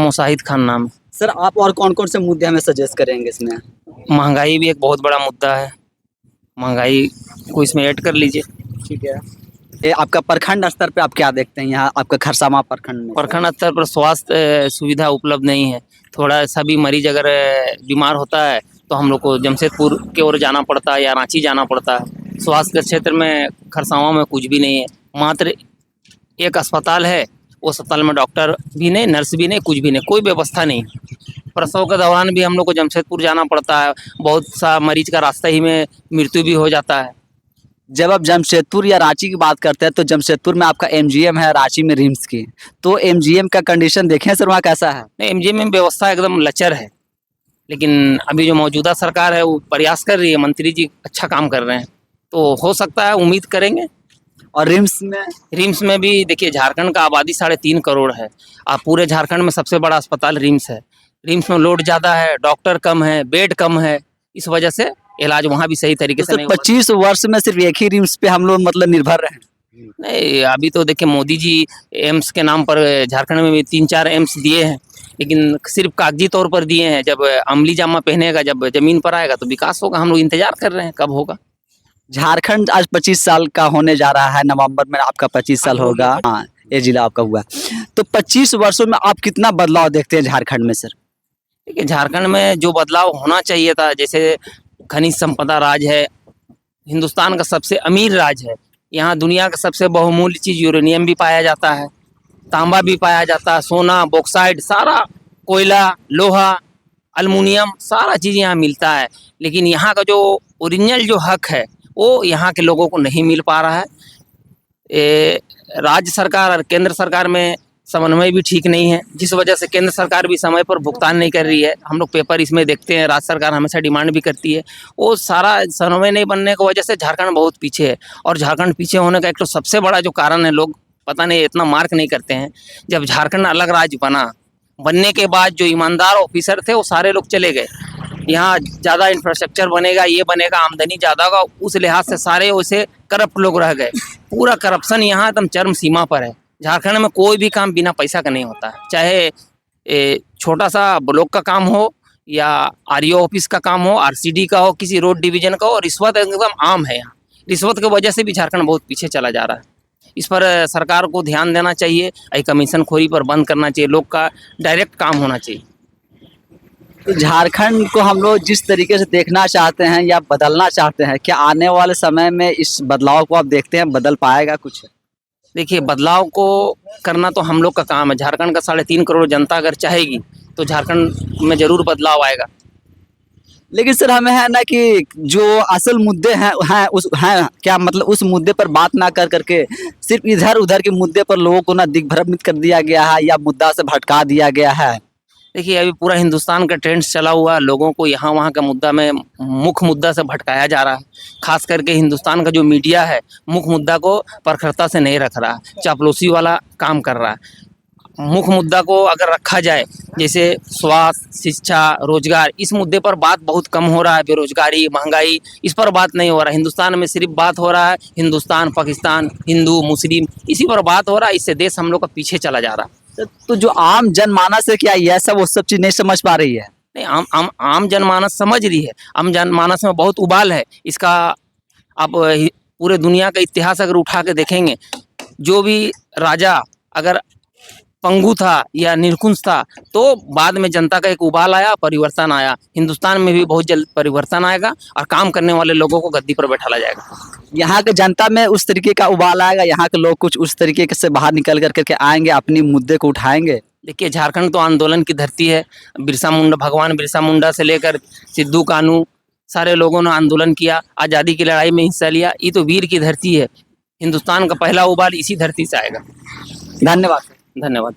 मुसाहिद खान नाम है। सर आप और कौन कौन से मुद्दे हमें सजेस्ट करेंगे इसमें? महंगाई भी एक बहुत बड़ा मुद्दा है, महंगाई को इसमें ऐड कर लीजिए। ठीक है। ये आपका प्रखंड स्तर पे आप क्या देखते हैं यहाँ आपका खरसावां प्रखंड में? प्रखंड स्तर पर स्वास्थ्य सुविधा उपलब्ध नहीं है। थोड़ा सा भी मरीज अगर बीमार होता है तो हम लोग को जमशेदपुर की ओर जाना पड़ता है या रांची जाना पड़ता है। स्वास्थ्य के क्षेत्र में खरसावां में कुछ भी नहीं है, मात्र एक अस्पताल है, वो अस्पताल में डॉक्टर भी नहीं, नर्स भी नहीं, कुछ भी नहीं, कोई व्यवस्था नहीं। प्रसव के दौरान भी हम लोग को जमशेदपुर जाना पड़ता है, बहुत सा मरीज का रास्ते ही में मृत्यु भी हो जाता है। जब आप जमशेदपुर या रांची की बात करते हैं तो जमशेदपुर में आपका एमजीएम है, रांची में रिम्स की, तो एमजीएम का कंडीशन देखें सर वहाँ कैसा है? नहीं, एमजीएम में व्यवस्था एकदम लचर है, लेकिन अभी जो मौजूदा सरकार है वो प्रयास कर रही है, मंत्री जी अच्छा काम कर रहे हैं, तो हो सकता है, उम्मीद करेंगे। और रिम्स में भी देखिए, झारखंड का आबादी 3.5 करोड़ है, आप पूरे झारखंड में सबसे बड़ा अस्पताल रिम्स है। रिम्स में लोड ज़्यादा है, डॉक्टर कम है, बेड कम है, इस वजह से इलाज वहाँ भी सही तरीके से नहीं हो 25 वर्ष में सिर्फ एक ही रिम्स पे हम लोग मतलब निर्भर रहे। नहीं, अभी तो देखिए मोदी जी एम्स के नाम पर झारखंड में भी 3-4 एम्स दिए हैं, लेकिन सिर्फ कागजी तौर पर दिए हैं। जब अमली जामा पहनेगा, जब जमीन पर आएगा तो विकास होगा। हम लोग इंतजार कर रहे हैं कब होगा। झारखंड आज 25 साल का होने जा रहा है, नवंबर में आपका 25 साल होगा। हाँ, ये जिला आपका हुआ। तो 25 वर्षों में आप कितना बदलाव देखते हैं झारखंड में सर? देखिए, झारखंड में जो बदलाव होना चाहिए था, जैसे खनिज संपदा राज है, हिंदुस्तान का सबसे अमीर राज्य है, यहाँ दुनिया का सबसे बहुमूल्य चीज़ यूरेनियम भी पाया जाता है, तांबा भी पाया जाता है, सोना, बॉक्साइट, सारा कोयला, लोहा, अल्मुनियम, सारा चीज़ यहाँ मिलता है। लेकिन यहाँ का जो ओरिजिनल जो हक है वो यहाँ के लोगों को नहीं मिल पा रहा है। राज्य सरकार और केंद्र सरकार में समन्वय भी ठीक नहीं है, जिस वजह से केंद्र सरकार भी समय पर भुगतान नहीं कर रही है। हम लोग पेपर इसमें देखते हैं, राज्य सरकार हमेशा डिमांड भी करती है, वो सारा समन्वय नहीं बनने की वजह से झारखंड बहुत पीछे है। और झारखंड पीछे होने का एक तो सबसे बड़ा जो कारण है, लोग पता नहीं इतना मार्क नहीं करते हैं। जब झारखंड अलग राज्य बनने के बाद जो ईमानदार ऑफिसर थे वो सारे लोग चले गए। यहाँ ज़्यादा इंफ्रास्ट्रक्चर बनेगा, ये बनेगा, आमदनी ज़्यादा होगा, उस लिहाज से सारे वैसे करप्ट लोग रह गए। पूरा करप्शन यहाँ एकदम चरम सीमा पर है। झारखंड में कोई भी काम बिना पैसा का नहीं होता है, चाहे छोटा सा ब्लॉक का काम हो या आरईओ ऑफिस का काम हो, आरसीडी का हो, किसी रोड डिवीजन का हो, रिश्वत एकदम आम है यहाँ। रिश्वत की वजह से भी झारखंड बहुत पीछे चला जा रहा है। इस पर सरकार को ध्यान देना चाहिए, कमीशन खोरी पर बंद करना चाहिए, लोग का डायरेक्ट काम होना चाहिए। तो झारखंड को हम लोग जिस तरीके से देखना चाहते हैं या बदलना चाहते हैं, क्या आने वाले समय में इस बदलाव को आप देखते हैं बदल पाएगा कुछ? देखिए, बदलाव को करना तो हम लोग का काम है। झारखंड का 3.5 करोड़ जनता अगर चाहेगी तो झारखंड में जरूर बदलाव आएगा। लेकिन सर हमें है ना कि जो असल मुद्दे हैं उस हैं क्या मतलब उस मुद्दे पर बात ना कर करके सिर्फ इधर उधर के मुद्दे पर लोगों को ना दिग्भ्रमित कर दिया गया है या मुद्दा से भटका दिया गया है। देखिए, अभी पूरा हिंदुस्तान का ट्रेंड्स चला हुआ है, लोगों को यहाँ वहाँ का मुद्दा में मुख्य मुद्दा से भटकाया जा रहा है। खास करके हिंदुस्तान का जो मीडिया है मुख्य मुद्दा को प्रखरता से नहीं रख रहा, चापलूसी वाला काम कर रहा है। मुख्य मुद्दा को अगर रखा जाए, जैसे स्वास्थ्य, शिक्षा, रोजगार, इस मुद्दे पर बात बहुत कम हो रहा है। बेरोजगारी, महंगाई, इस पर बात नहीं हो रहा। हिंदुस्तान में सिर्फ बात हो रहा है हिंदुस्तान, पाकिस्तान, हिंदू, मुस्लिम, इसी पर बात हो रहा है। इससे देश हम लोग का पीछे चला जा रहा है। तो जो आम जनमानस है क्या यह सब वो सब चीज नहीं समझ पा रही है? नहीं, आम जनमानस समझ रही है। आम जनमानस में बहुत उबाल है इसका। आप पूरे दुनिया का इतिहास अगर उठा के देखेंगे, जो भी राजा अगर पंगु था या निरकुंज था, तो बाद में जनता का एक उबाल आया, परिवर्तन आया। हिंदुस्तान में भी बहुत जल्द परिवर्तन आएगा और काम करने वाले लोगों को गद्दी पर बैठाला जाएगा। यहाँ के जनता में उस तरीके का उबाल आएगा, यहाँ के लोग कुछ उस तरीके से बाहर निकल करके आएंगे, अपनी मुद्दे को उठाएंगे। देखिए, झारखंड तो आंदोलन की धरती है। भगवान बिरसा मुंडा से लेकर सिद्धू कानू, सारे लोगों ने आंदोलन किया, आज़ादी की लड़ाई में हिस्सा लिया। ये तो वीर की धरती है। हिंदुस्तान का पहला उबाल इसी धरती से आएगा। धन्यवाद। धन्यवाद।